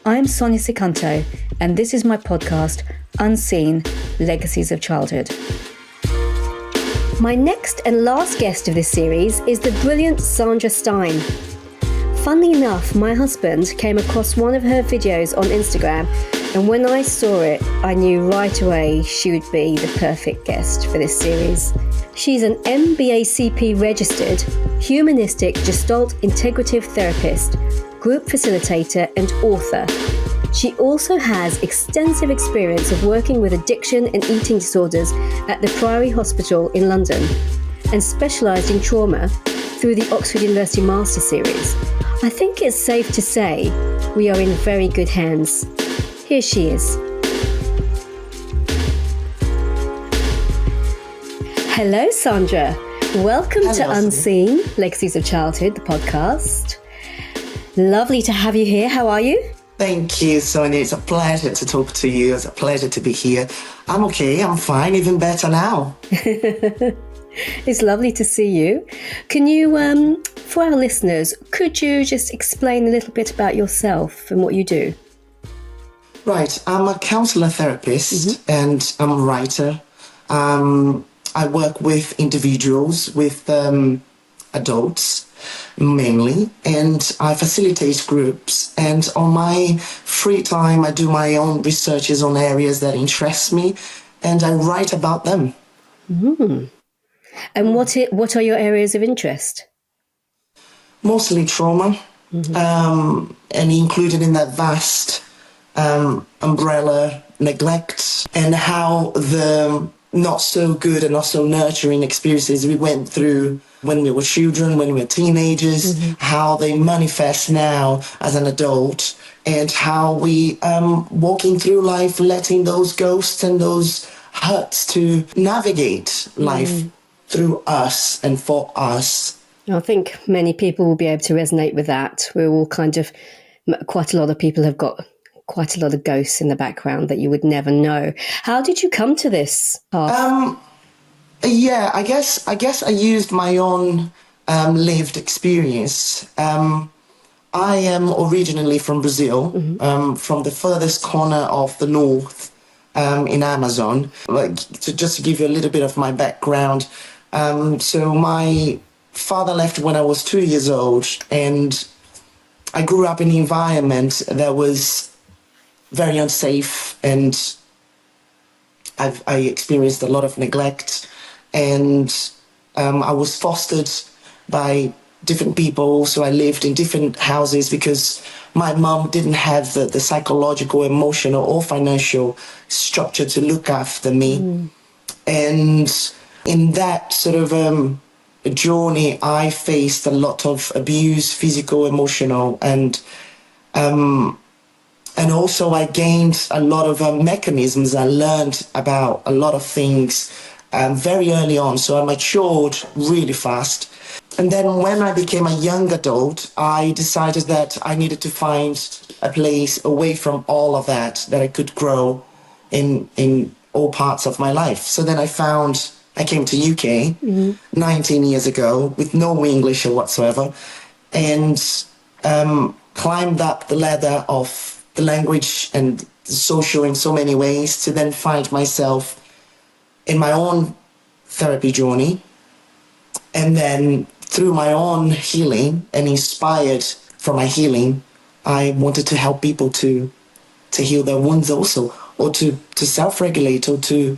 I'm Sonia Sicanto, and this is my podcast, Unseen: Legacies of Childhood. My next and last guest of this series is the brilliant Sandra Stein. Funnily enough, my husband came across one of her videos on Instagram, and when I saw it, I knew right away she would be the perfect guest for this series. She's an MBACP registered, humanistic Gestalt integrative therapist, group facilitator and author. She also has extensive experience of working with addiction and eating disorders at the Priory Hospital in London and specialised in trauma through the Oxford University Master Series. I think it's safe to say we are in very good hands. Here she is. Hello, Sandra. Welcome to Unseen: Legacies of Childhood, the podcast. Lovely to have you here. How are you? Thank you, Sonia. It's a pleasure to talk to you. It's a pleasure to be here. I'm okay. I'm fine. Even better now. It's lovely to see you. Can you, for our listeners, could you just explain a little bit about yourself and what you do? Right. I'm a counsellor therapist and I'm a writer. I work with individuals, with adults mainly, and I facilitate groups. And on my free time, I do my own researches on areas that interest me, and I write about them. And what are your areas of interest? Mostly trauma, and included in that vast umbrella, neglect, and how the not so good and not so nurturing experiences we went through when we were children, when we were teenagers, how they manifest now as an adult, and how we walking through life, letting those ghosts and those hurts to navigate life through us and for us. I think many people will be able to resonate with that. We're all quite a lot of people have got quite a lot of ghosts in the background that you would never know. How did you come to this path? I guess I used my own lived experience. I am originally from Brazil, from the furthest corner of the north in Amazon. Just to give you a little bit of my background. So my father left when I was 2 years old, and I grew up in an environment that was very unsafe, and I experienced a lot of neglect, and I was fostered by different people, so I lived in different houses because my mom didn't have the psychological, emotional or financial structure to look after me. And in that sort of journey, I faced a lot of abuse, physical, emotional, and also I gained a lot of mechanisms. I learned about a lot of things very early on, so I matured really fast. And then when I became a young adult, I decided that I needed to find a place away from all of that I could grow in all parts of my life. So then I came to UK 19 years ago with no English whatsoever, and climbed up the ladder of the language and social in so many ways to then find myself in my own therapy journey. And then through my own healing and inspired from my healing, I wanted to help people to heal their wounds also, or to self-regulate, or to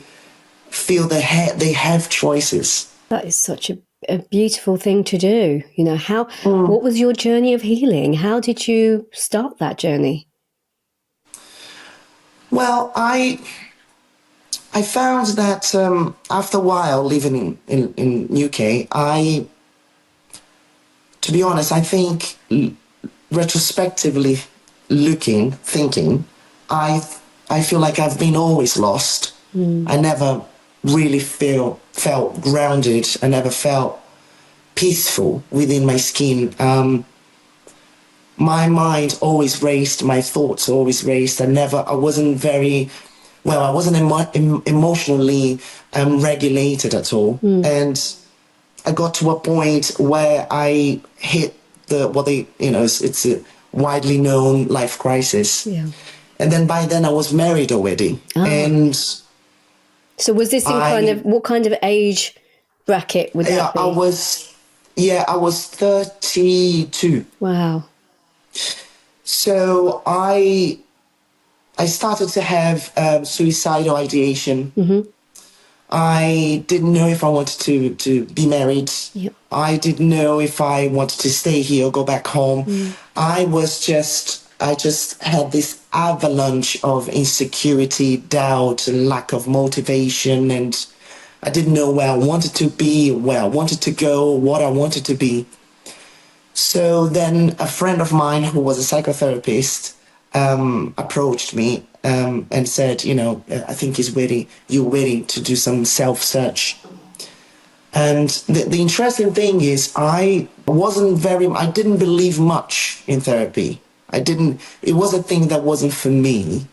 feel that they have choices. That is such a beautiful thing to do. You know, what was your journey of healing? How did you start that journey? Well, I found that after a while living in UK, to be honest, I think retrospectively thinking, I feel like I've been always lost. I never really felt grounded. I never felt peaceful within my skin. My mind always raced, my thoughts always raced. I wasn't emotionally regulated at all. And I got to a point where I hit it's widely known life crisis. Yeah. And then by then I was married already. And so was this in what kind of age bracket would that be? I was 32. Wow. So I started to have suicidal ideation. Mm-hmm. I didn't know if I wanted to be married. Yep. I didn't know if I wanted to stay here or go back home. I just had this avalanche of insecurity, doubt, and lack of motivation, and I didn't know where I wanted to be, where I wanted to go, what I wanted to be. So then a friend of mine who was a psychotherapist approached me and said, I think you're ready to do some self-search. And the interesting thing is I didn't believe much in therapy. It was a thing that wasn't for me.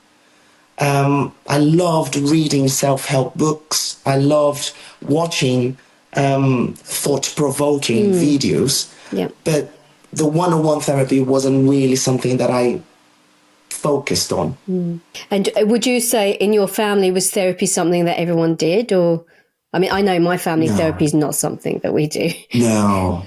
I loved reading self-help books. I loved watching thought-provoking videos. Yeah. But the one-on-one therapy wasn't really something that I focused on. And would you say in your family was therapy something that everyone did? Or, I mean, I know my family therapy is not something that we do. No,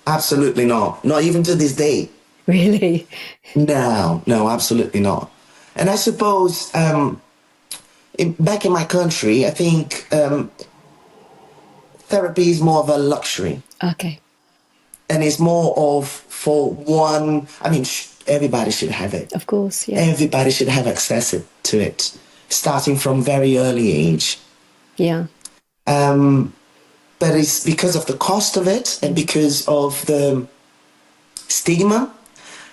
absolutely not. Not even to this day. Really? No, absolutely not. And I suppose back in my country, I think therapy is more of a luxury. Okay. And it's more of for one, everybody should have it. Of course, yeah. Everybody should have access to it, starting from very early age. Yeah. But it's because of the cost of it and because of the stigma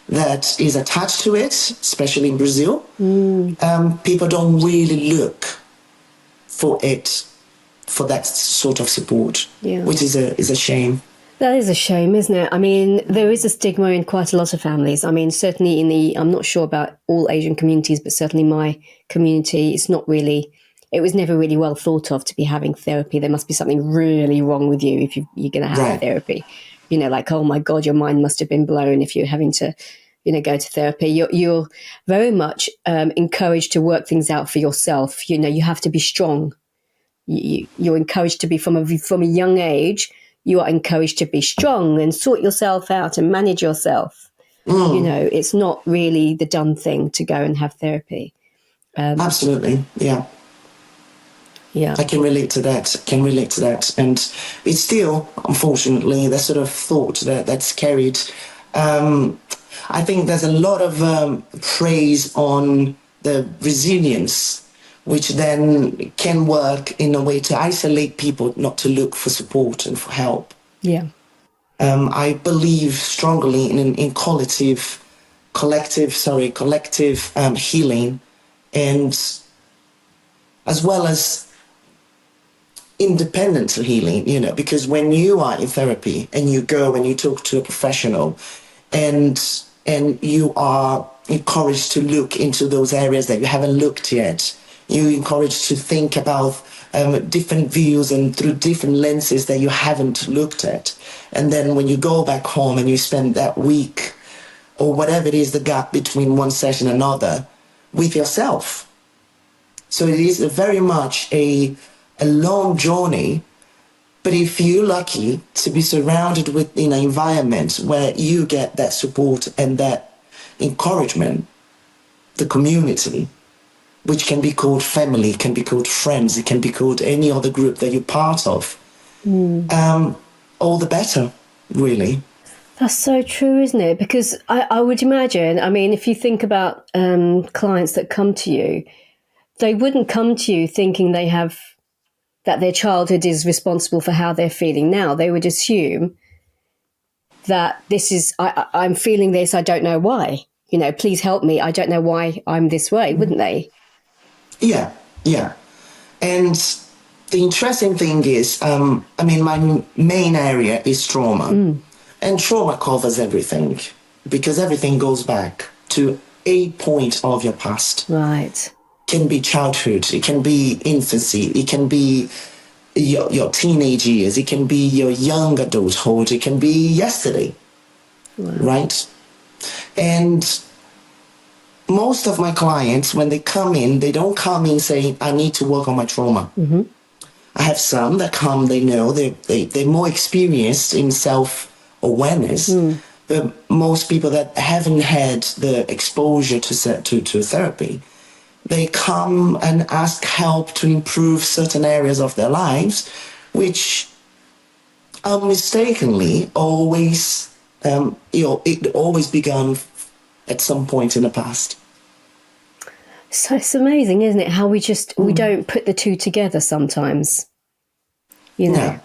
that is attached to it, especially in Brazil. People don't really look for that sort of support, which is a shame. That is a shame, isn't it? I mean, there is a stigma in quite a lot of families. I mean, certainly I'm not sure about all Asian communities, but certainly my community, it was never really well thought of to be having therapy. There must be something really wrong with you if you're going to have therapy. Like, oh my God, your mind must have been blown if you're having to, go to therapy. You're very much encouraged to work things out for yourself. You have to be strong. You're encouraged to be from a young age. You are encouraged to be strong and sort yourself out and manage yourself. It's not really the done thing to go and have therapy. Absolutely, yeah. Yeah, I can relate to that. And it's still, unfortunately, that sort of thought that's carried. I think there's a lot of praise on the resilience, which then can work in a way to isolate people, not to look for support and for help. Yeah. I believe strongly in collective healing, and as well as independent healing, because when you are in therapy and you go and you talk to a professional and you are encouraged to look into those areas that you haven't looked yet, you're encouraged to think about different views and through different lenses that you haven't looked at. And then when you go back home and you spend that week or whatever it is, the gap between one session and another, with yourself. So it is very much a long journey, but if you're lucky to be surrounded in an environment where you get that support and that encouragement, the community, which can be called family, can be called friends, it can be called any other group that you're part of, all the better, really. That's so true, isn't it? Because I would imagine, if you think about clients that come to you, they wouldn't come to you thinking that their childhood is responsible for how they're feeling now. They would assume that this is, I'm feeling this, I don't know why. Please help me, I don't know why I'm this way, wouldn't they? Yeah. And the interesting thing is, my main area is trauma. And trauma covers everything, because everything goes back to a point of your past. Right. It can be childhood, it can be infancy, it can be your teenage years, it can be your young adulthood, it can be yesterday, right? And most of my clients, when they come in, they don't come in saying, I need to work on my trauma. Mm-hmm. I have some that come, they know, they're more experienced in self-awareness. But most people that haven't had the exposure to therapy, they come and ask help to improve certain areas of their lives, which mistakenly always, it always began at some point in the past. So it's amazing, isn't it? How we don't put the two together sometimes. You know,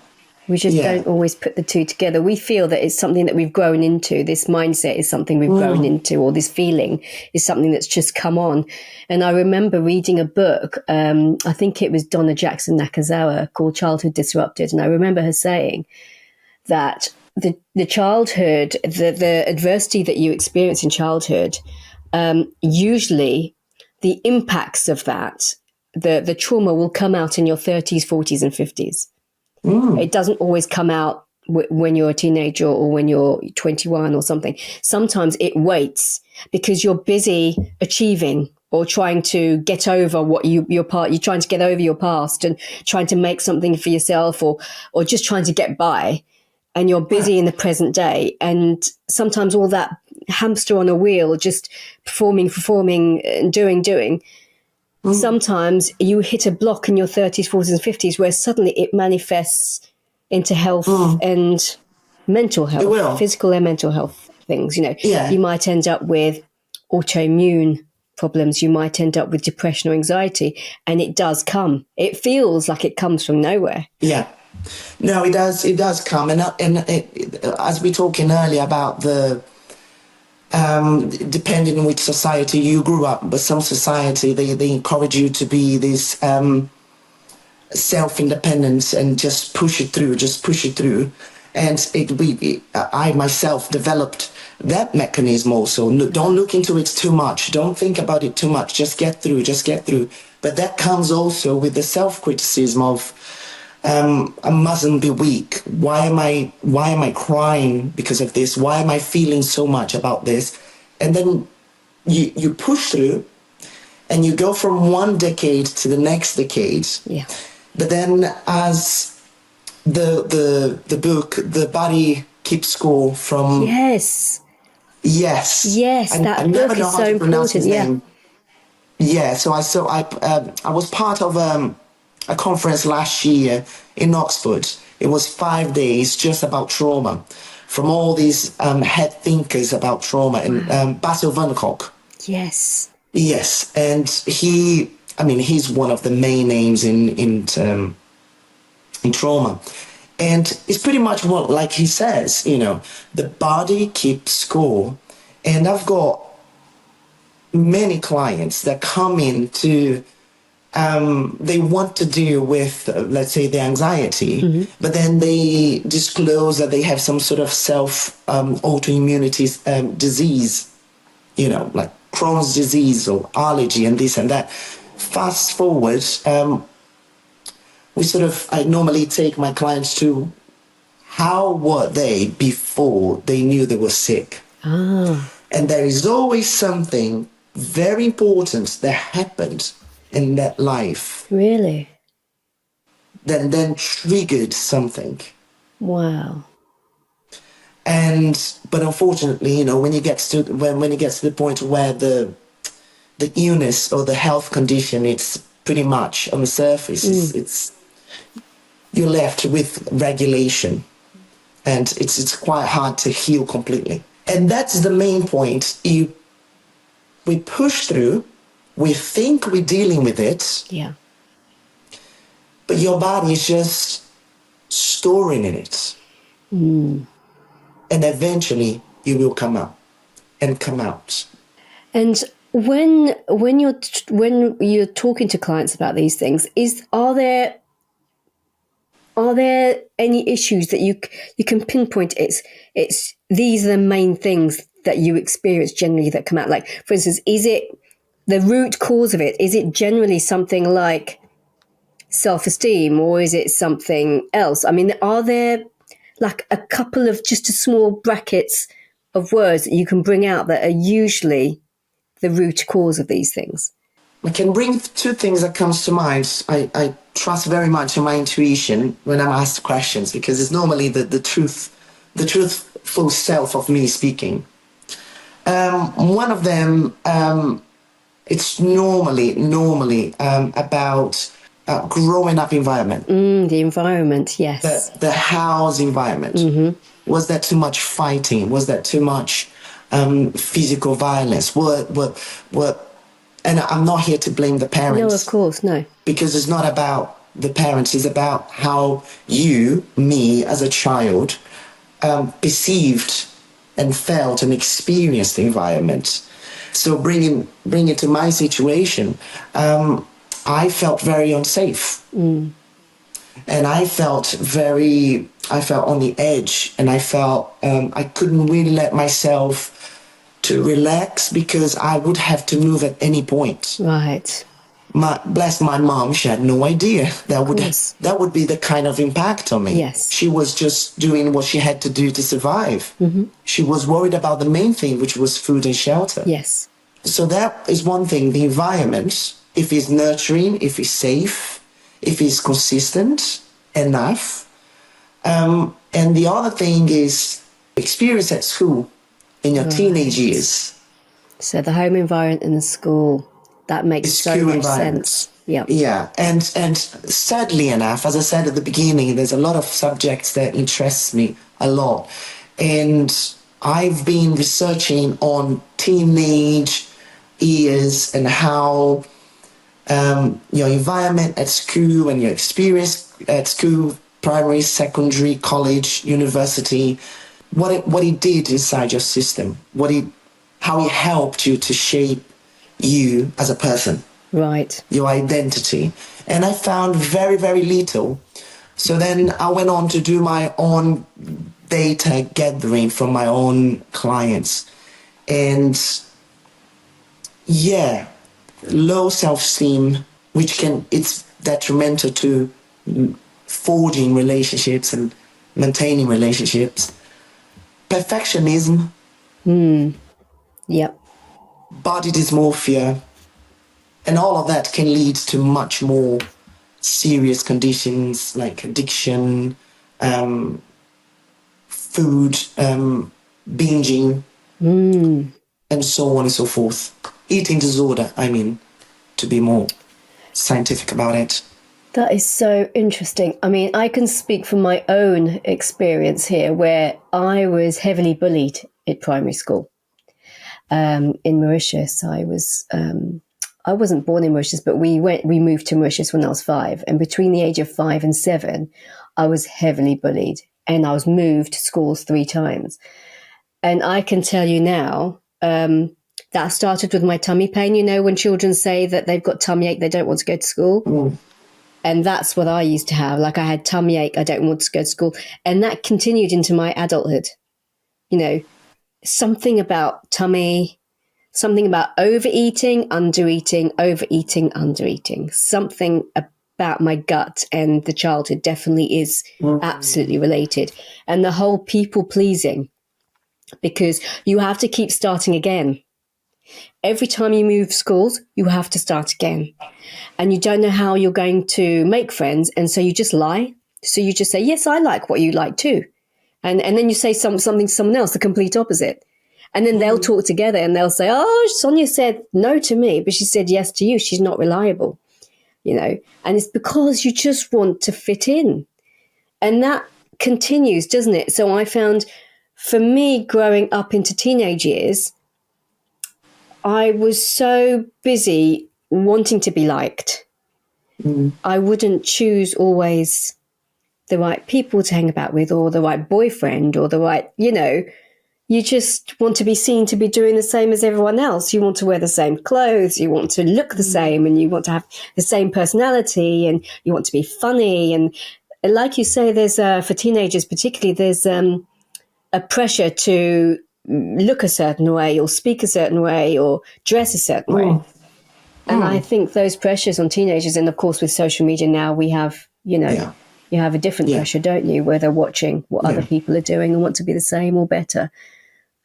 No. we just don't always put the two together. We feel that it's something that we've grown into. This mindset is something we've grown into, or this feeling is something that's just come on. And I remember reading a book, I think it was Donna Jackson Nakazawa, called Childhood Disrupted. And I remember her saying that the childhood, the adversity that you experience in childhood, usually the impacts of that, the trauma will come out in your 30s, 40s and 50s. It doesn't always come out when you're a teenager or when you're 21 or something. Sometimes it waits because you're busy achieving or trying to get over you're trying to get over your past and trying to make something for yourself or just trying to get by. And you're busy in the present day. And sometimes all that hamster on a wheel, just performing and doing. Sometimes you hit a block in your 30s, 40s and 50s where suddenly it manifests into health and mental health, physical and mental health things. You know, you might end up with autoimmune problems. You might end up with depression or anxiety. And it does come. It feels like it comes from nowhere. Yeah. No, it does come. And as we were talking earlier about the depending on which society you grew up, but some society, they encourage you to be this self-independent and just push it through. And I myself developed that mechanism also. Don't look into it too much. Don't think about it too much. Just get through. But that comes also with the self-criticism of, I mustn't be weak. Why am I crying because of this? Why am I feeling so much about this? And then you push through and you go from one decade to the next decade. Yeah. But then as the book, The Body Keeps Score from... Yes, And that I never book know is how so to pronounce his important. name. Yeah, so I was part of a conference last year in Oxford. It was 5 days just about trauma, from all these head thinkers about trauma, and Basil van der Kolk. Yes, and he's one of the main names in trauma, and it's pretty much what, like he says, the body keeps score. And I've got many clients that come in to they want to deal with, let's say, the anxiety, but then they disclose that they have some sort of autoimmunity disease, like Crohn's disease or allergy and this and that. Fast forward, I normally take my clients to how were they before they knew they were sick. And there is always something very important that happened in that life. Really? That then triggered something. Wow. But unfortunately, when it gets to the point where the illness or the health condition, it's pretty much on the surface. It's you're left with regulation, and it's quite hard to heal completely. And that's the main point. We push through. We think we're dealing with it. Yeah. But your body is just storing in it. And eventually you will come out. And when you're talking to clients about these things, are there any issues that you can pinpoint? It's these are the main things that you experience generally that come out. Like, for instance, is it the root cause of it? Is it generally something like self-esteem, or is it something else? I mean, are there like a couple of just a small brackets of words that you can bring out that are usually the root cause of these things? I can bring two things that comes to mind. I trust very much in my intuition when I'm asked questions, because it's normally the truthful self of me speaking. One of them, it's normally about growing up environment. The environment, yes. The house environment. Was there too much fighting? Was there too much physical violence? And I'm not here to blame the parents. No, of course, no. Because it's not about the parents. It's about how you, me, as a child, perceived and felt and experienced the environment. So bring it to my situation, I felt very unsafe. And I felt on the edge, and I felt I couldn't really let myself to relax, because I would have to move at any point. Right. Bless my mom, she had no idea that would be the kind of impact on me. Yes. She was just doing what she had to do to survive. She was worried about the main thing, which was food and shelter. Yes. So that is one thing, the environment, if it's nurturing, if it's safe, if it's consistent enough. And the other thing is experience at school in your teenage years. So the home environment and the school, that makes so much sense. Yeah. And sadly enough, as I said at the beginning, there's a lot of subjects that interest me a lot. And I've been researching on teenage years and how your environment at school and your experience at school, primary, secondary, college, university, what it did inside your system, how it helped you to shape you as a person. Right. Your identity. And I found very, very little. So then I went on to do my own data gathering from my own clients. And yeah, low self-esteem, it's detrimental to forging relationships and maintaining relationships. Perfectionism. Yep. Body dysmorphia. And all of that can lead to much more serious conditions like addiction, food, binging, and so on and so forth. Eating disorder, to be more scientific about it. That is so interesting. I mean, I can speak from my own experience here, where I was heavily bullied at primary school. In Mauritius, I wasn't born in Mauritius, but we moved to Mauritius when I was 5. And between the age of 5 and 7, I was heavily bullied, and I was moved to schools 3 times. And I can tell you now, that started with my tummy pain. You know, when children say that they've got tummy ache, they don't want to go to school. And that's what I used to have. Like, I had tummy ache, I don't want to go to school. And that continued into my adulthood. You know, something about tummy, something about overeating, undereating, overeating, undereating. Something about my gut and the childhood definitely is absolutely related. And the whole people pleasing, because you have to keep starting again. Every time you move schools, you have to start again. And you don't know how you're going to make friends. And so you just lie. So you just say, yes, I like what you like too. And then you say something to someone else, the complete opposite. And then they'll talk together and they'll say, oh, Sonia said no to me, but she said yes to you. She's not reliable, you know. And it's because you just want to fit in. And that continues, doesn't it? So I found, for me, growing up into teenage years, I was so busy wanting to be liked. I wouldn't choose always the right people to hang about with, or the right boyfriend, or the right, you know, you just want to be seen to be doing the same as everyone else. You want to wear the same clothes, you want to look the same, and you want to have the same personality, and you want to be funny. And like you say, there's, for teenagers particularly, there's a pressure to look a certain way, or speak a certain way, or dress a certain way. And I think those pressures on teenagers, and of course with social media now, we have, you know, you have a different pressure, don't you, where they're watching what other people are doing and want to be the same or better.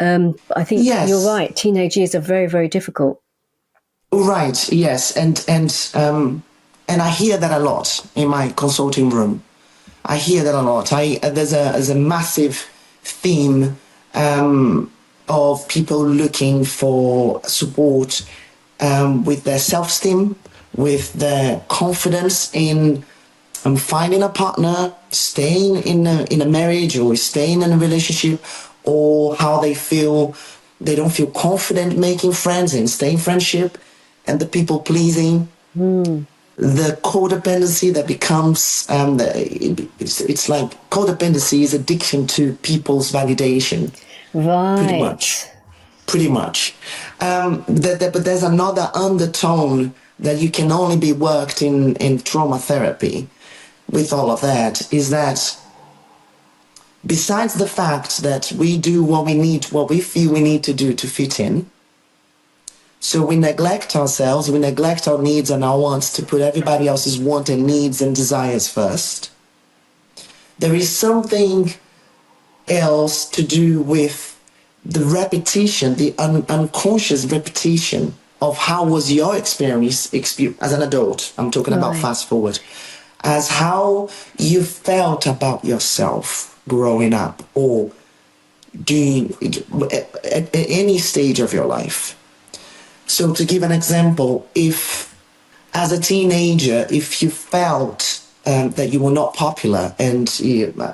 I think Yes. you're right. Teenage years are very, very difficult. Right. Yes. And I hear that a lot in my consulting room. I hear that a lot. There's a massive theme of people looking for support with their self-esteem, with their confidence in finding a partner, staying in a marriage or staying in a relationship, or how they don't feel confident making friends and staying friendship, and the people pleasing, the codependency that becomes it's like codependency is addiction to people's validation. Right. Pretty much. But there's another undertone that you can only be worked in trauma therapy with all of that, is that besides the fact that we do what we feel we need to do to fit in, so we neglect ourselves, we neglect our needs and our wants to put everybody else's wants and needs and desires first. There is something else to do with the repetition, the unconscious repetition of how was your experience as an adult. I'm talking about fast forward. As how you felt about yourself growing up or doing at any stage of your life. So to give an example, if as a teenager, if you felt that you were not popular and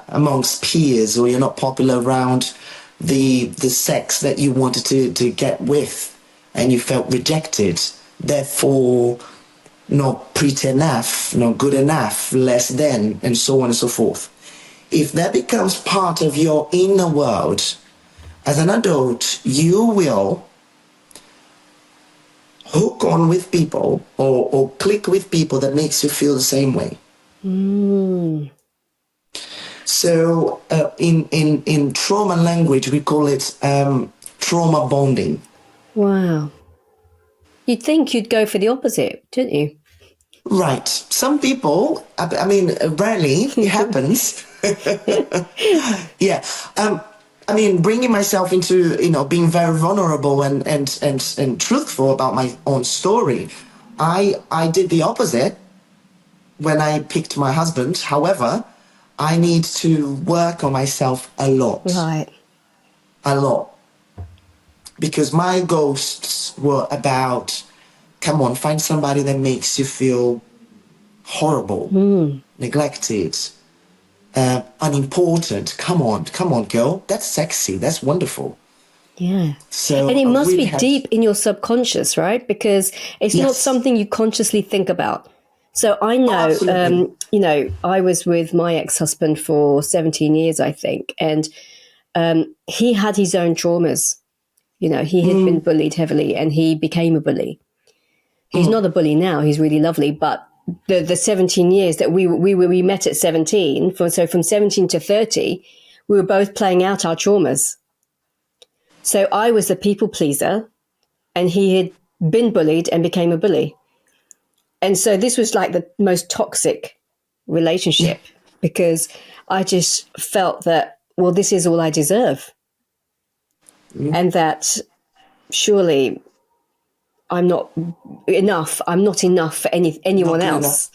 amongst peers, or you're not popular around the sex that you wanted to get with, and you felt rejected, therefore not pretty enough, not good enough, less than, and so on and so forth. If that becomes part of your inner world, as an adult, you will hook on with people or click with people that makes you feel the same way. So in trauma language, we call it trauma bonding. Wow. You'd think you'd go for the opposite, didn't you? Right. Some people, I mean, rarely it happens. Yeah. I mean, bringing myself into, being very vulnerable and truthful about my own story. I did the opposite when I picked my husband. However, I need to work on myself a lot. Right. A lot. Because my ghosts were about, come on, find somebody that makes you feel horrible, neglected, unimportant. Come on, girl. That's sexy. That's wonderful. Yeah. So and it must really be deep in your subconscious, right? Because it's not something you consciously think about. So I know, I was with my ex-husband for 17 years, I think, and he had his own traumas. He had been bullied heavily and he became a bully. He's not a bully now. He's really lovely. But the 17 years that we met at 17, so from 17 to 30, we were both playing out our traumas. So I was the people pleaser and he had been bullied and became a bully. And so this was like the most toxic relationship because I just felt that, well, this is all I deserve. And that surely I'm not enough. I'm not enough for anyone else.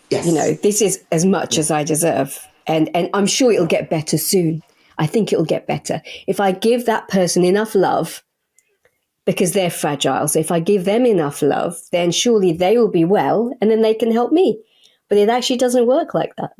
Yes. This is as much as I deserve. And I'm sure it'll get better soon. I think it'll get better. If I give that person enough love, because they're fragile. So if I give them enough love, then surely they will be well and then they can help me. But it actually doesn't work like that,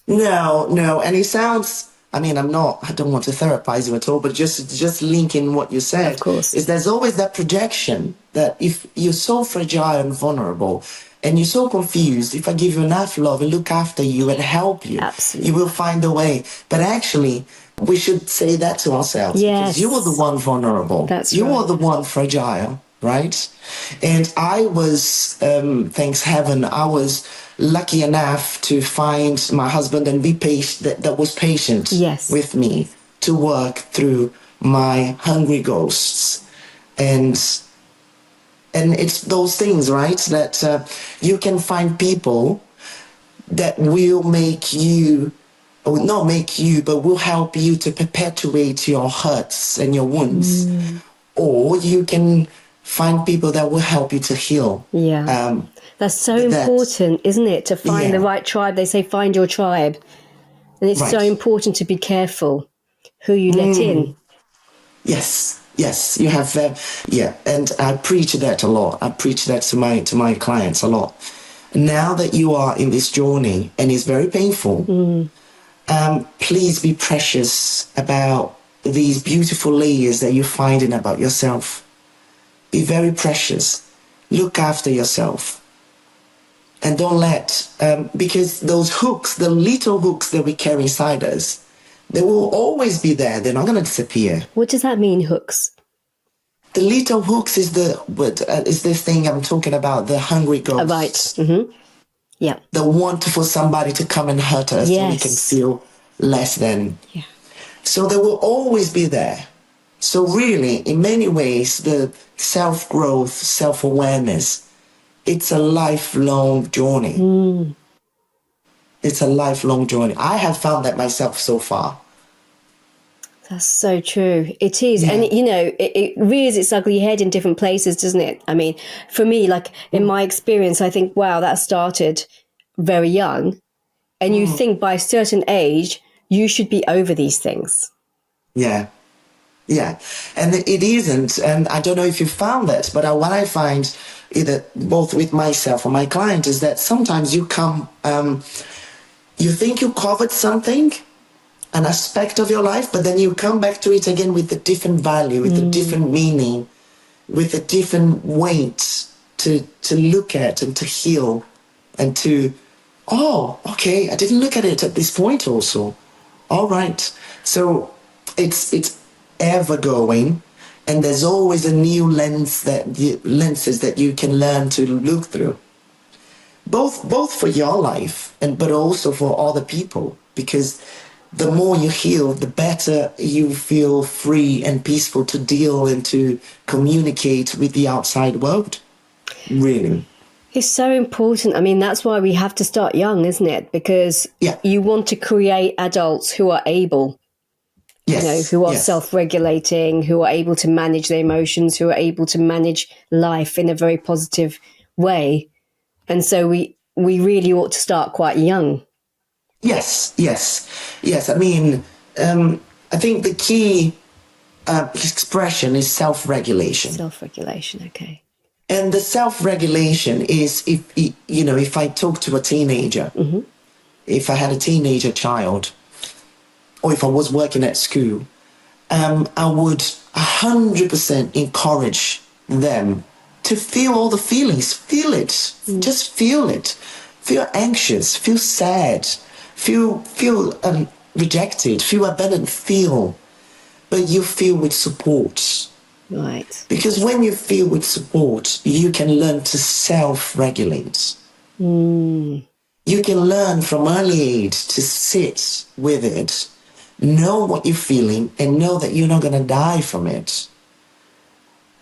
No. And it sounds, I don't want to therapize you at all, but just linking what you said, of course, is there's always that projection that if you're so fragile and vulnerable and you're so confused, if I give you enough love and look after you and help you, absolutely, you will find a way. But actually, we should say that to ourselves. Yes. Because you are the one vulnerable. You are the one fragile, right? And I was, thanks heaven, I was lucky enough to find my husband and be patient, that was patient with me to work through my hungry ghosts. And it's those things, right? That you can find people that will make you will not make you, but will help you to perpetuate your hurts and your wounds. Or you can find people that will help you to heal. Yeah. That's so important, isn't it? To find the right tribe. They say find your tribe. And it's so important to be careful who you let in. Yes, you have, and I preach that a lot. I preach that to my clients a lot. Now that you are in this journey, and it's very painful, please be precious about these beautiful layers that you're finding about yourself. Be very precious. Look after yourself. And don't let, because those hooks, the little hooks that we carry inside us, they will always be there. They're not going to disappear. What does that mean, hooks? The little hooks is the thing I'm talking about, the hungry ghosts. Right. Mm-hmm. Yeah. The want for somebody to come and hurt us so we can feel less than. Yeah. So they will always be there. So really, in many ways, the self-growth, self-awareness, it's a lifelong journey. It's a lifelong journey. I have found that myself so far. That's so true. It is. Yeah. And, it rears its ugly head in different places, doesn't it? I mean, for me, like in my experience, I think, wow, that started very young. And you think by a certain age, you should be over these things. Yeah. Yeah. And it isn't. And I don't know if you found that, but what I find either both with myself or my client is that sometimes you come, you think you covered something, an aspect of your life, but then you come back to it again with a different value, with a different meaning, with a different weight to look at and to heal and to, oh, okay, I didn't look at it at this point also. All right. So it's ever going, and there's always a new lenses that you can learn to look through. Both for your life but also for other people, because the more you heal, the better you feel free and peaceful to deal and to communicate with the outside world. Really. It's so important. I mean, that's why we have to start young, isn't it? Because you want to create adults who are able, who are self-regulating, who are able to manage their emotions, who are able to manage life in a very positive way. And so we really ought to start quite young. Yes. I mean, I think the key expression is self-regulation. Self-regulation, okay. And the self-regulation is, if I talk to a teenager, if I had a teenager child, or if I was working at school, I would 100% encourage them to feel all the feelings. Feel it. Just feel it. Feel anxious. Feel sad. Feel rejected. Feel abandoned. Feel. But you feel with support. Right. Because when you feel with support, you can learn to self-regulate. You can learn from early age to sit with it, know what you're feeling, and know that you're not going to die from it.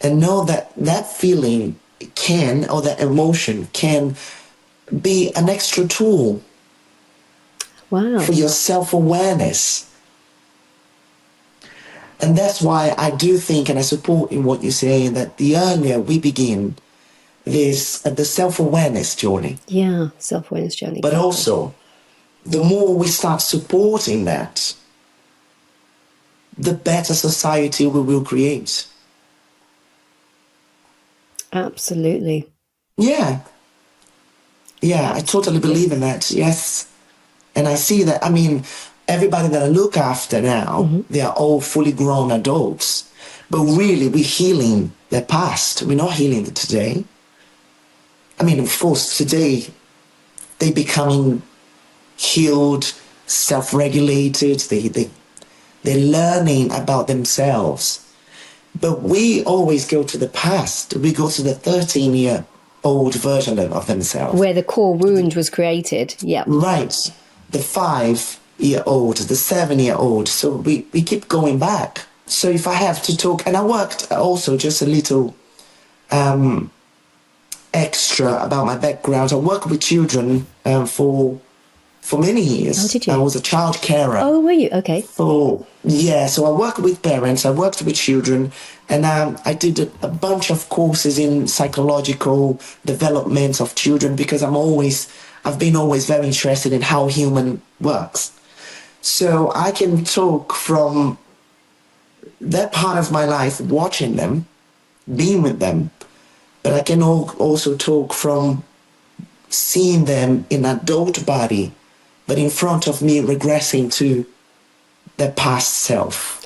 And know that that feeling or that emotion can be an extra tool for your self-awareness. And that's why I do think, and I support in what you're saying, that the earlier we begin this, the self-awareness journey. Yeah, self-awareness journey. But also, the more we start supporting that, the better society we will create. Absolutely. Yeah, I totally believe in that, yes. And I see that, I mean, everybody that I look after now, they are all fully grown adults. But really, we're healing their past. We're not healing the today. I mean, of course, today, they're becoming healed, self-regulated. They're learning about themselves. But we always go to the past. We go to the 13-year-old version of themselves. Where the core wound was created, yeah. Right. The 5-year-old, the 7-year-old. So we keep going back. So if I have to talk, and I worked also just a little extra about my background. I work with children for for many years. Oh, did you? I was a child carer. Oh, were you? Okay. So I worked with parents, I worked with children, and I did a bunch of courses in psychological development of children because I've been always very interested in how human works. So I can talk from that part of my life, watching them, being with them, but I can also talk from seeing them in adult body, but in front of me regressing to their past self.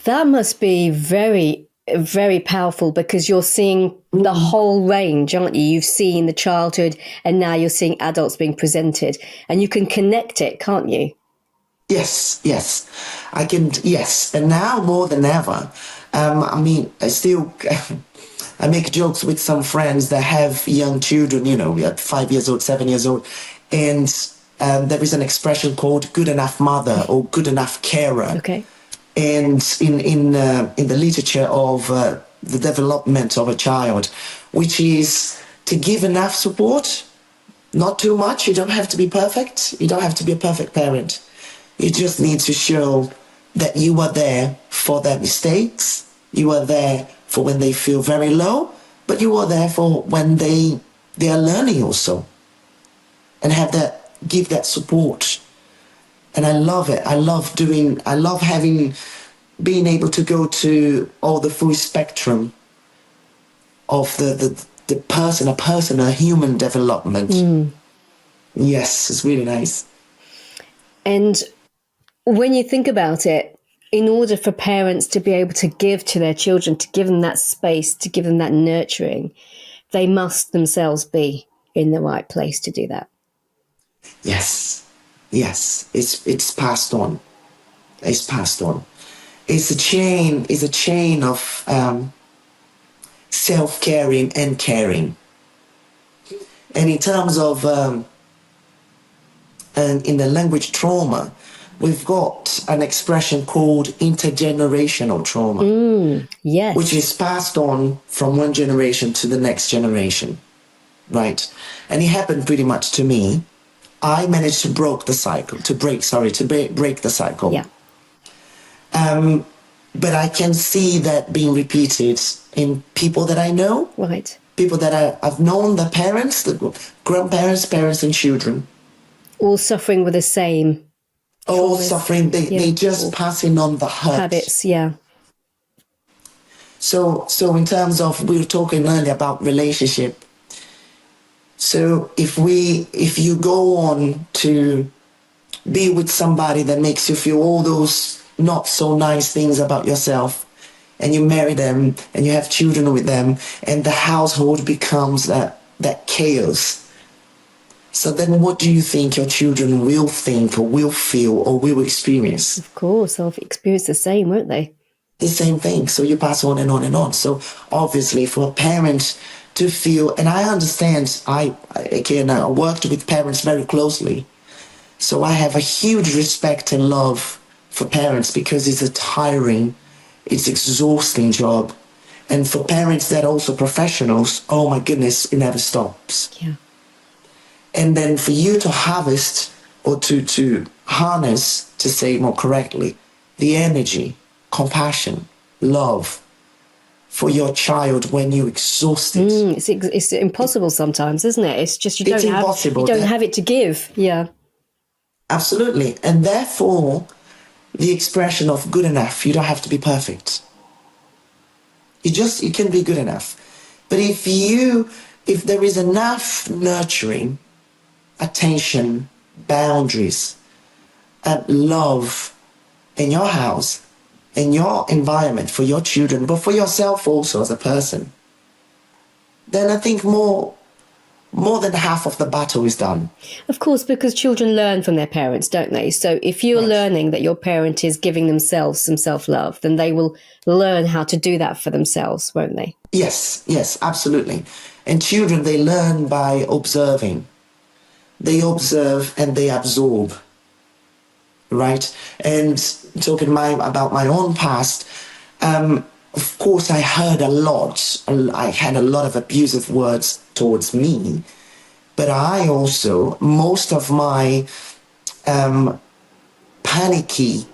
That must be very, very powerful because you're seeing the whole range, aren't you? You've seen the childhood and now you're seeing adults being presented and you can connect it, can't you? Yes, I can, yes. And now more than ever, I make jokes with some friends that have young children, we are 5 years old, 7 years old, and there is an expression called good enough mother or good enough carer. Okay. And in the literature of the development of a child, which is to give enough support, not too much. You don't have to be perfect. You don't have to be a perfect parent. You just need to show that you are there for their mistakes. You are there for when they feel very low, but you are there for when they are learning also, and give that support. And I love it. I love being able to go to all the full spectrum of a human development. Yes, it's really nice. And when you think about it, in order for parents to be able to give to their children, to give them that space, to give them that nurturing, they must themselves be in the right place to do that. Yes, it's passed on. It's passed on. It's a chain of self-caring and caring. And in terms of in the language trauma, we've got an expression called intergenerational trauma. Yes. Which is passed on from one generation to the next generation, right? And it happened pretty much to me. I managed to break the cycle. Yeah. But I can see that being repeated in people that I know. Right. People that I've known, the parents, the grandparents, parents and children. All suffering with the same. All suffering. They just passing on the hurt. Habits, yeah. So in terms of, we were talking earlier about relationship. So if you go on to be with somebody that makes you feel all those not so nice things about yourself, and you marry them and you have children with them, and the household becomes that chaos. So then what do you think your children will think or will feel or will experience? Of course, they'll experience the same, won't they? The same thing. So you pass on and on and on. So obviously for a parent to feel, and I understand, I worked with parents very closely. So I have a huge respect and love for parents because it's a tiring, it's exhausting job. And for parents that are also professionals, oh my goodness, it never stops. Yeah. And then for you to harvest or to harness, to say more correctly, the energy, compassion, love for your child when you're exhausted. It's impossible sometimes, isn't it? It's just you don't have it to give. Yeah. Absolutely. And therefore, the expression of good enough, you don't have to be perfect. You can be good enough. But if there is enough nurturing, attention, boundaries, love in your house, in your environment, for your children, but for yourself also as a person, then I think more than half of the battle is done. Of course, because children learn from their parents, don't they? So if you're learning that your parent is giving themselves some self-love, then they will learn how to do that for themselves, won't they? Yes, absolutely. And children, they learn by observing. They observe and they absorb, right? And talking about my own past, of course, I heard a lot. I had a lot of abusive words towards me. But I also, most of my panicky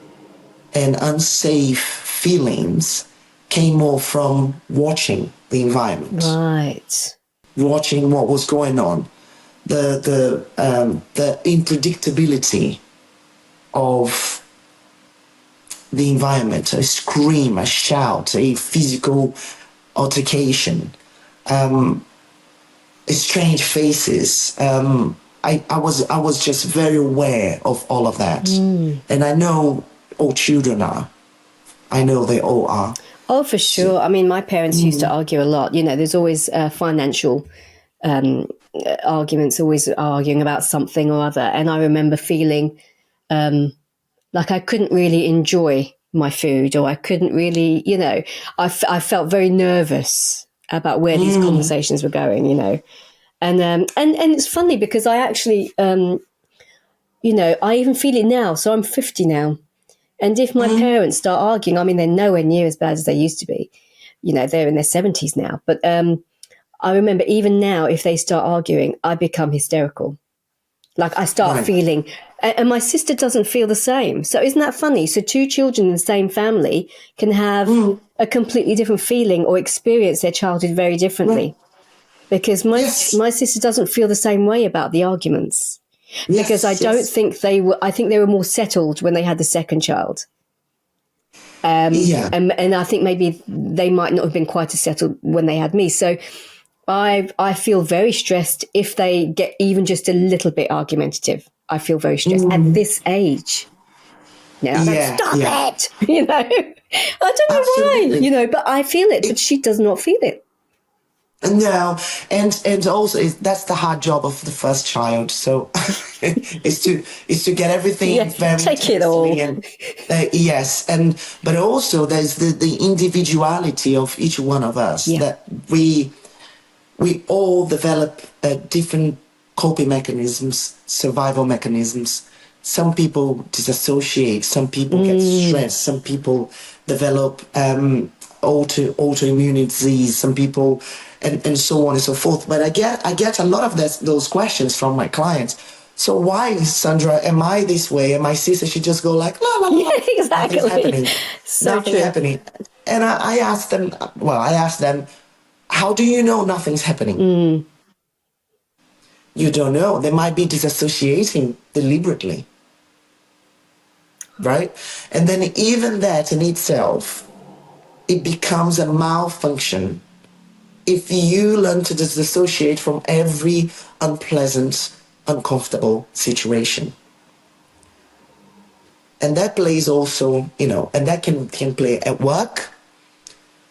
and unsafe feelings came more from watching the environment, Right. watching what was going on, the unpredictability of the environment, a scream, a shout, a physical altercation, strange faces. I was just very aware of all of that, and I know all children are. I know they all are. Oh, for sure. I mean, my parents used to argue a lot. You know, there's always financial arguments, always arguing about something or other. And I remember feeling like I couldn't really enjoy my food, or I couldn't really, you know, I felt very nervous about where these conversations were going, you know. And it's funny because I actually, you know, I even feel it now. So I'm 50 now. And if my parents start arguing, I mean, they're nowhere near as bad as they used to be. You know, they're in their 70s now. But I remember even now, if they start arguing, I become hysterical. Like I start feeling, and my sister doesn't feel the same. So isn't that funny? So two children in the same family can have a completely different feeling or experience their childhood very differently. Because my sister doesn't feel the same way about the arguments. Because I don't think they were, I think they were more settled when they had the second child. And I think maybe they might not have been quite as settled when they had me. So I feel very stressed if they get even just a little bit argumentative. I feel very stressed at this age. No, stop it. You know, I don't know why, you know, but I feel it, but she does not feel it. No, and also that's the hard job of the first child. So is to get everything very take it all. And, but also there's the individuality of each one of us that we all develop different coping mechanisms, survival mechanisms. Some people disassociate, some people get stressed, some people develop autoimmune disease, some people, and so on and so forth. But I get a lot of those questions from my clients. So why, Sandra, am I this way? And my sister, she just go like, la, la, la. Yeah, exactly. Nothing's happening. So Nothing's happening. And I asked them, how do you know nothing's happening? You don't know. They might be disassociating deliberately. Right? And then even that in itself, it becomes a malfunction if you learn to disassociate from every unpleasant, uncomfortable situation. And that plays also, you know, and that can play at work.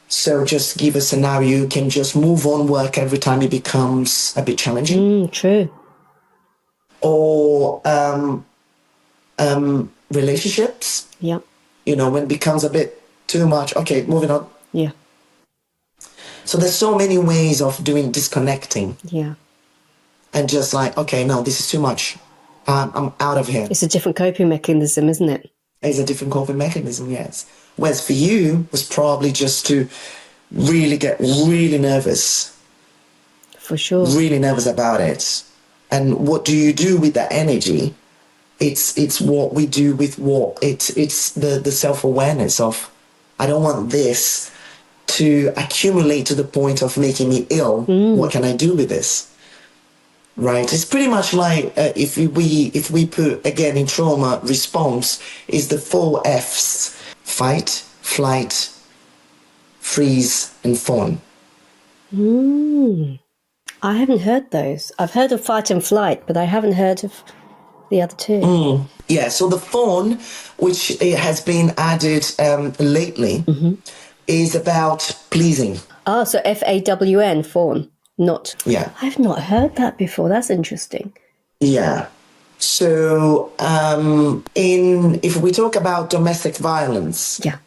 So just give a scenario, you can just move on work every time it becomes a bit challenging. True. Or relationships. Yeah. You know, when it becomes a bit too much, okay, moving on. Yeah. So there's so many ways of doing disconnecting. Yeah. And just like, okay, no, this is too much. I'm out of here. It's a different coping mechanism, isn't it? It's a different coping mechanism, yes. Whereas for you was probably just to really get really nervous. For sure. Really nervous about it. And what do you do with that energy? It's what we do with what it's the self-awareness of, I don't want this to accumulate to the point of making me ill. What can I do with this? Right? It's pretty much like if we put, again, in trauma response, is the 4 Fs: fight, flight, freeze, and fawn. I haven't heard those. I've heard of fight and flight, but I haven't heard of the other two. Yeah, so the fawn, which has been added lately, is about pleasing. Ah, so FAWN, fawn, not... Yeah. I've not heard that before. That's interesting. Yeah. So if we talk about domestic violence... Yeah.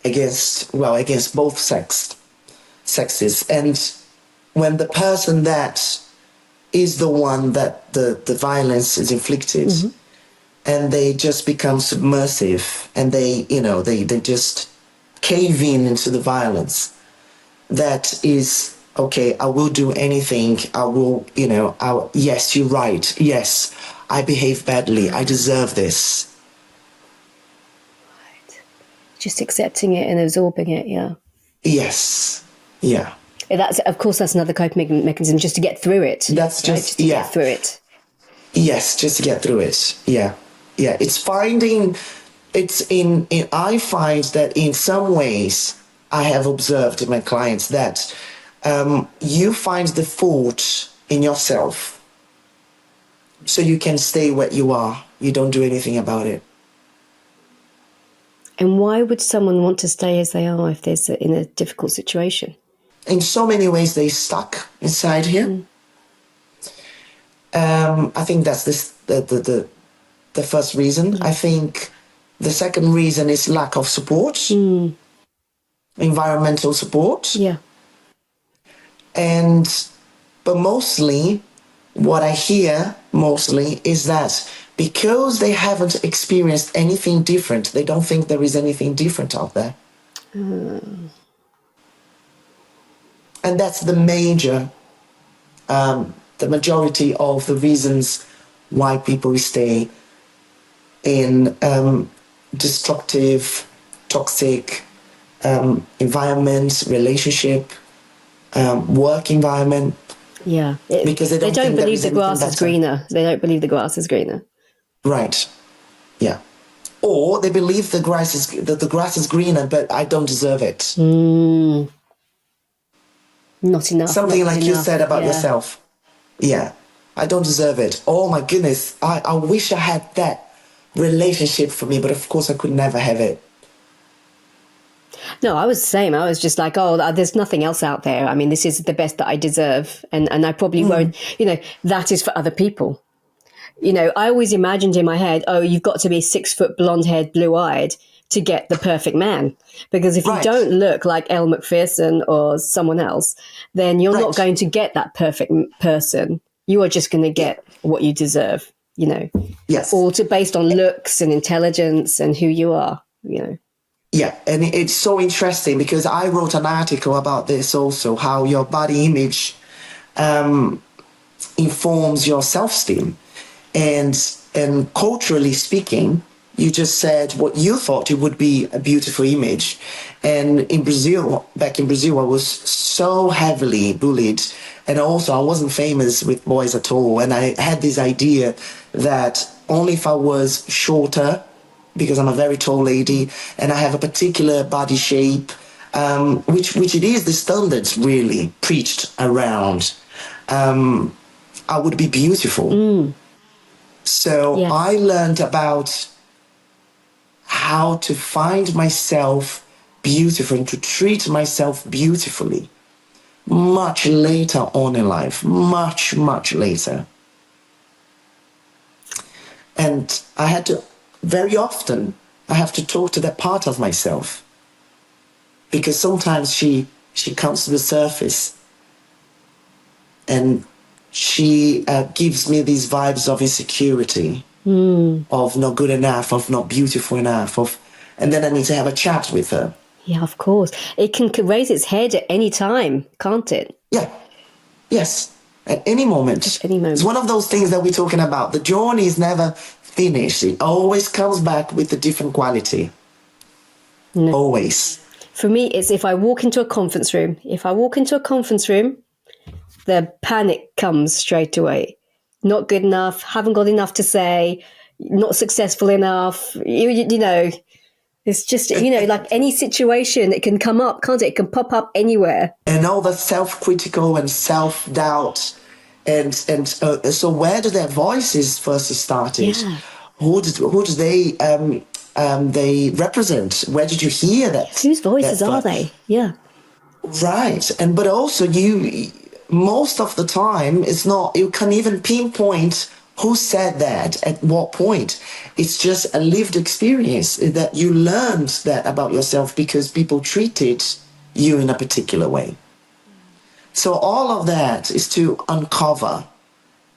against both sexes, and when the person that is the one that the violence is inflicted, and they just become submersive, and they just cave into the violence, that is, okay, I will do anything, I will, yes, you're right, yes, I behave badly, I deserve this. Just accepting it and absorbing it, yeah. Yes, yeah. That's, of course, that's another coping mechanism, just to get through it. That's right? just to get through it. Yes, just to get through it. Yeah, yeah. I find that in some ways I have observed in my clients that you find the fault in yourself, so you can stay where you are. You don't do anything about it. And why would someone want to stay as they are if they're in a difficult situation? In so many ways, they're stuck inside here. I think that's the first reason. I think the second reason is lack of support, environmental support. Yeah. But mostly, what I hear mostly is that because they haven't experienced anything different, they don't think there is anything different out there. And that's the majority of the reasons why people stay in destructive, toxic environments, relationship, work environment. Yeah. Because they don't believe the grass is greener. They don't believe the grass is greener. Right. Yeah. Or they believe the grass is greener, but I don't deserve it. Not enough. Something like you said about yourself. Yeah. I don't deserve it. Oh my goodness. I wish I had that relationship for me, but of course I could never have it. No, I was the same. I was just like, oh, there's nothing else out there. I mean, this is the best that I deserve. And I probably won't, that is for other people. I always imagined in my head, oh, you've got to be 6 foot, blonde haired, blue eyed to get the perfect man. Because if you don't look like Elle Macpherson or someone else, then you're not going to get that perfect person. You are just going to get what you deserve, Yes. Or based on looks and intelligence and who you are, Yeah, and it's so interesting because I wrote an article about this also, how your body image informs your self-esteem. And culturally speaking, you just said what you thought it would be a beautiful image. And back in Brazil, I was so heavily bullied. And also I wasn't famous with boys at all. And I had this idea that only if I was shorter, because I'm a very tall lady and I have a particular body shape, which it is the standards really preached around, I would be beautiful. So I learned about how to find myself beautiful and to treat myself beautifully much later on in life, much, much later. And I had to, very often, I have to talk to that part of myself because sometimes she comes to the surface and she gives me these vibes of insecurity, of not good enough, of not beautiful enough, and then I need to have a chat with her. Yeah, of course. It can raise its head at any time, can't it? Yeah. Yes. At any moment. At any moment. It's one of those things that we're talking about. The journey is never finished. It always comes back with a different quality. No. Always. For me, it's if I walk into a conference room. The panic comes straight away. Not good enough, haven't got enough to say, not successful enough. It's just, like any situation, it can come up, can't it? It can pop up anywhere. And all the self-critical and self-doubt. And so where do their voices first started? Yeah. Who do they represent? Where did you hear that? Whose voices are they? Yeah. Right. But also most of the time, it's not, you can't even pinpoint who said that at what point. It's just a lived experience that you learned that about yourself because people treated you in a particular way. So all of that is to uncover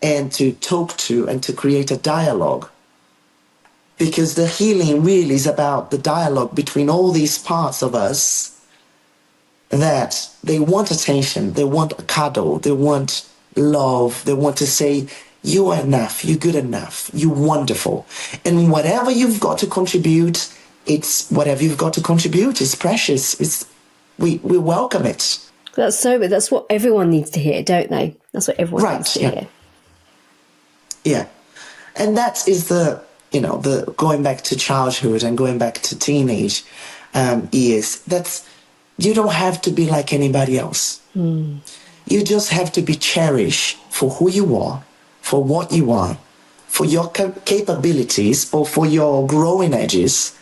and to talk to and to create a dialogue. Because the healing really is about the dialogue between all these parts of us that they want attention, they want a cuddle, they want love, they want to say You are enough. You're good enough. You're wonderful. And whatever you've got to contribute, it's whatever you've got to contribute. It's precious. We welcome it. That's what everyone needs to hear, don't they? That's what everyone needs to hear. Yeah. And that is the going back to childhood and going back to teenage years. That's, you don't have to be like anybody else. You just have to be cherished for who you are, for what you are, for your capabilities or for your growing edges.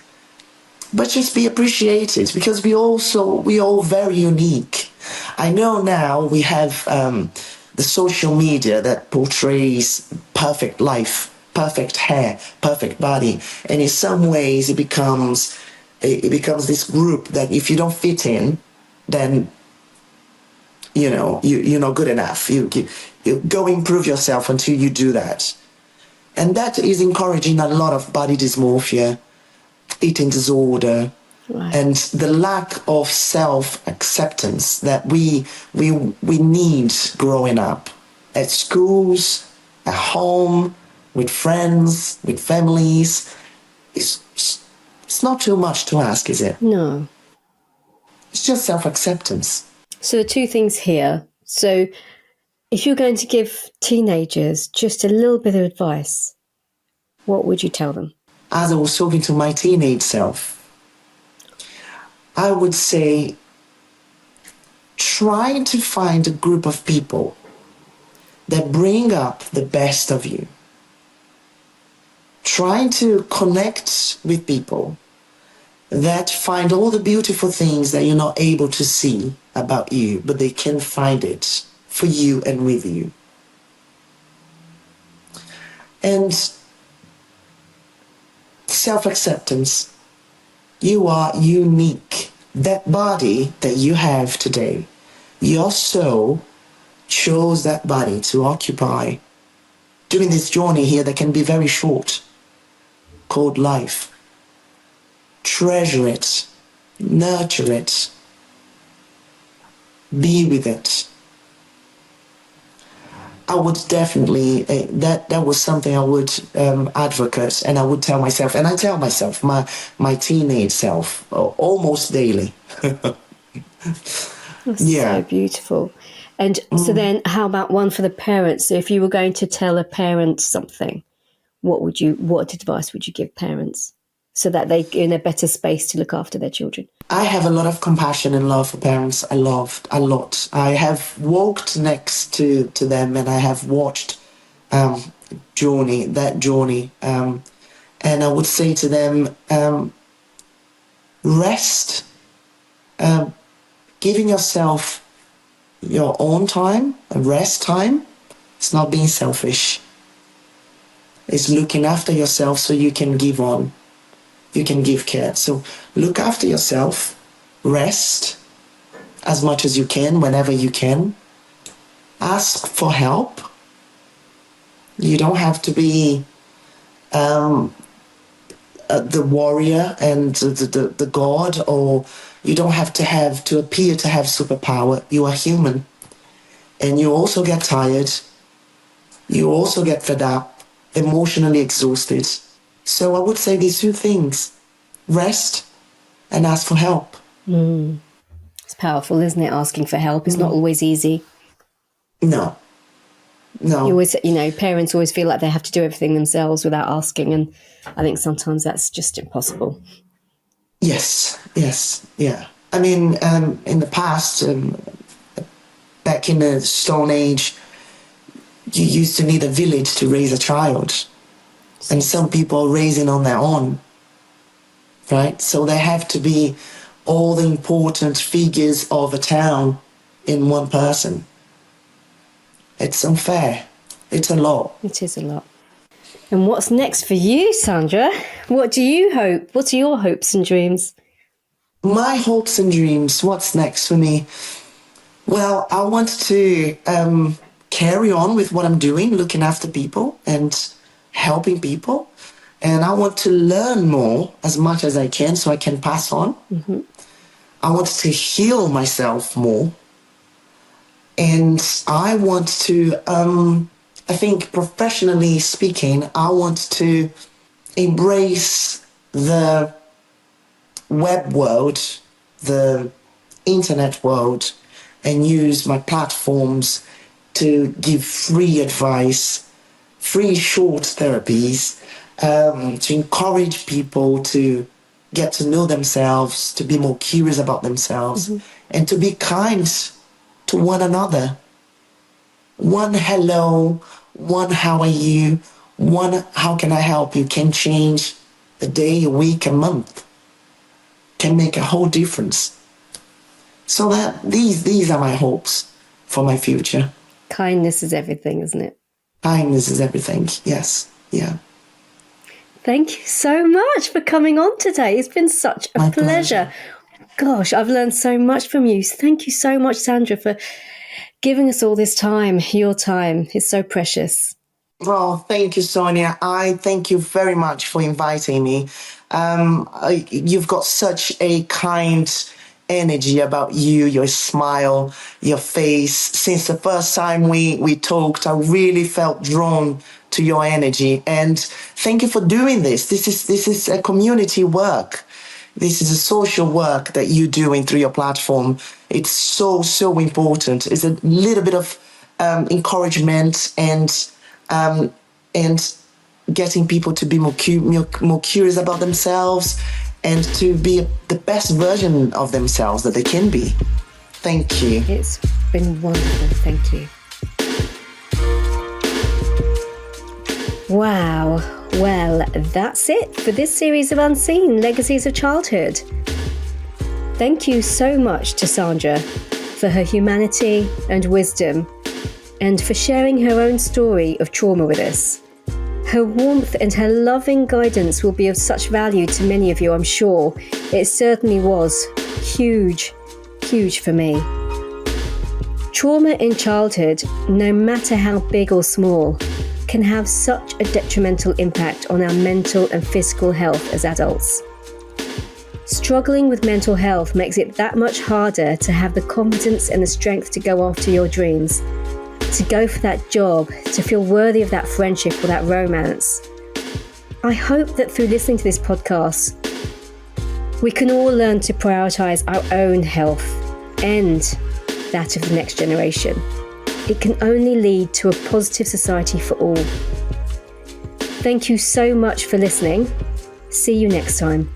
But just be appreciated, because we all very unique. I know now we have the social media that portrays perfect life, perfect hair, perfect body, and in some ways it becomes this group that if you don't fit in, then you're not good enough. You go improve yourself until you do that, and that is encouraging a lot of body dysmorphia, eating disorder, right, and the lack of self-acceptance that we need growing up at schools, at home, with friends, with families. It's not too much to ask, is it? No. It's just self-acceptance. So the two things here. So if you're going to give teenagers just a little bit of advice, what would you tell them? As I was talking to my teenage self, I would say try to find a group of people that bring up the best of you. Try to connect with people that find all the beautiful things that you're not able to see about you, but they can find it for you and with you. And self-acceptance. You are unique. That body that you have today, your soul chose that body to occupy during this journey here that can be very short, called life. Treasure it, nurture it, be with it. I would definitely, that was something I would advocate, and I would tell myself, and I tell myself, my teenage self, almost daily. That's so beautiful. And so then how about one for the parents? So if you were going to tell a parent something, what advice would you give parents so that they're in a better space to look after their children? I have a lot of compassion and love for parents. I loved a lot. I have walked next to them, and I have watched that journey. And I would say to them, rest, giving yourself your own time, a rest time. It's not being selfish. It's looking after yourself so you can give on. You can give care. So look after yourself, rest as much as you can, whenever you can. Ask for help. You don't have to be the warrior and the god, or you don't have to appear to have superpower. You are human. And you also get tired. You also get fed up, emotionally exhausted. So I would say these two things: rest and ask for help. It's powerful, isn't it? Asking for help is not always easy. No. You always, parents always feel like they have to do everything themselves without asking, and I think sometimes that's just impossible. Yes, yeah. I mean, in the past, back in the Stone Age, you used to need a village to raise a child. And some people are raising on their own, right? So they have to be all the important figures of a town in one person. It's unfair. It's a lot. It is a lot. And what's next for you, Sandra? What do you hope? What are your hopes and dreams? My hopes and dreams, what's next for me? Well, I want to carry on with what I'm doing, looking after people and helping people. And I want to learn more as much as I can so I can pass on. Mm-hmm. I want to heal myself more. And I want to I think professionally speaking, I want to embrace the web world, the internet world, and use my platforms to give free advice, free short therapies, to encourage people to get to know themselves, to be more curious about themselves, and to be kind to one another. One hello, one how are you, one how can I help you can change a day, a week, a month, can make a whole difference. So that these are my hopes for my future. Kindness is everything, isn't it? Kindness is everything. Yes. Yeah. Thank you so much for coming on today. It's been such a My pleasure. Gosh, I've learned so much from you. Thank you so much, Sandra, for giving us all this time. Your time is so precious. Well, thank you, Sonia. I thank you very much for inviting me. You've got such a kind energy about you, your smile, your face. Since the first time we talked, I really felt drawn to your energy. And thank you for doing this. This is a community work. This is a social work that you're doing through your platform. It's so important. It's a little bit of encouragement and getting people to be more curious about themselves and to be the best version of themselves that they can be. Thank you. It's been wonderful. Thank you. Wow. Well, that's it for this series of Unseen Legacies of Childhood. Thank you so much to Sandra for her humanity and wisdom, and for sharing her own story of trauma with us. Her warmth and her loving guidance will be of such value to many of you, I'm sure. It certainly was huge for me. Trauma in childhood, no matter how big or small, can have such a detrimental impact on our mental and physical health as adults. Struggling with mental health makes it that much harder to have the confidence and the strength to go after your dreams, to go for that job, to feel worthy of that friendship or that romance. I hope that through listening to this podcast, we can all learn to prioritise our own health and that of the next generation. It can only lead to a positive society for all. Thank you so much for listening. See you next time.